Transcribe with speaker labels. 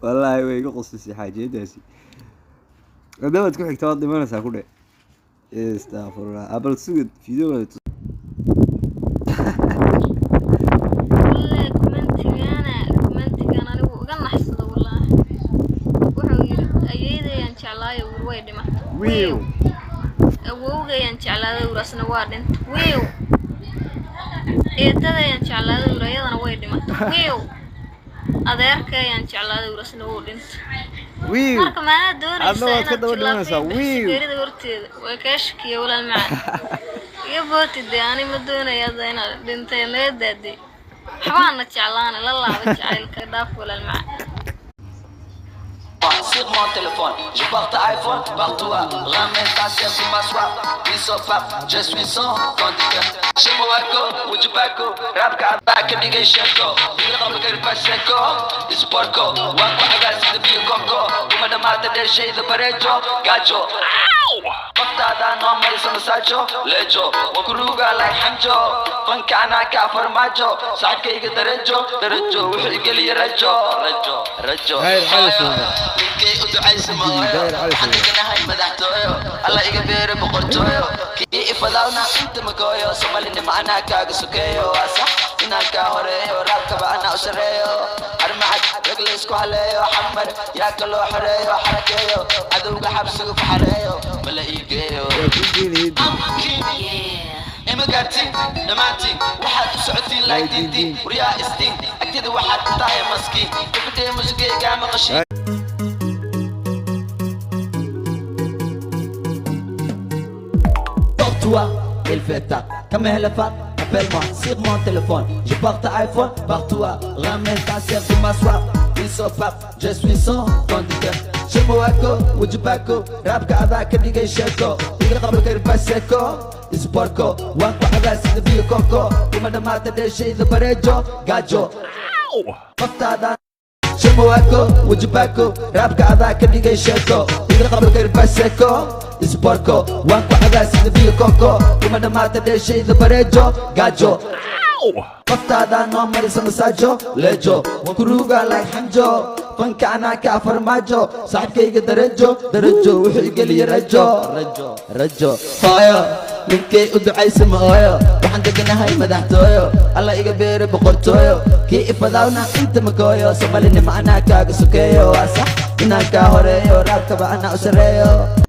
Speaker 1: والله ويقول قصصي حاجة داسي هذا تكون حكتوات دي ما نسا كله استغفر الله أبل سود فيديو
Speaker 2: والله كومنتي أنا وقلنا حسده والله وحوي أيدي أن شاء الله يوروي دمه
Speaker 1: ويو
Speaker 2: أوجي أن شاء الله ورسنا واردن ويو إيتها أن شاء الله وريضنا وين دمه ويو أذكر أن شاء الله ورسنا واردن
Speaker 1: ويو
Speaker 2: marka ma doonaysa
Speaker 1: inaad ka daba dhimanaysaa wiiw
Speaker 2: geerida horteeda way ka shkiyo walaal macaan iyo bootide ani ma doonayaa inaad dhintay needaadi xabaana jeclaan la laaba jacaylka dhaaf walaal macaan
Speaker 3: Sur mon téléphone, je porte iPhone partout. Ramène ta sœur sur ma soie. Ils sont pas, je suis son conducteur. Chez moi, ou du baco, rap back, nigga, shako. Il est rempli de pacheco, du sportco. Wako, agas, de bio coco. Uma da mata de shade, de parejo, gajo. Portada, no, mais sono saggio, leggio. Wakuruga, like hanjo. Fankana, ka formaggio. Sake, che dereggio, wihigeli, reggio. كي أدعيس مايو عندنا هاي مدحتويو الله يقبير بقرتويو كي إفضلنا أنت مكويو سمالي معنا كاقسوكيو أصح إنا كاهوريو راكب أنا أسريو أرمعك رجليسكو عليو حمر ياكلو حريو حركيو عدوك حبسو بحريو ملايقيو إما قارتين نماتين واحد سعودين لاي دين وريا استين أكيد واحد طاية مسكين كفتين مسكين قام غشين Toi, il fait ta caméra appelle-moi sur mon téléphone. Je porte iPhone partout. Ramène ta sœur sur ma soie. Ils sont pas, je suis son conducteur. Chez moi, ou du baco, rap avec un nigga shako. Il est rempli de pacheco, du sportco. Wako agas, de bio coco. Uma da mata de shade, de parejo, gajo. Portada. Chez moi, ou du baco, rap avec un nigga shako. Il est rempli de pacheco. Sporco, wako agas de bio coco, uma da mata de shade de parejo, gajo. Portada no mais masajo, lejo, wakuruga like hanjo, fankana ka formaggio, saabkayga derejo, wixii geliya rajo. Hooyo, ninkay u ducaysa ma ooyo, waxaan deganahay madaxtooyo, alla iga beere boqortooyo, kii ifadawna inta makooyo, Soomaalina macnaa kaaga sokeeyo, waa sax inaan kaa horeeyo, raabkaba anaa u sareeyo.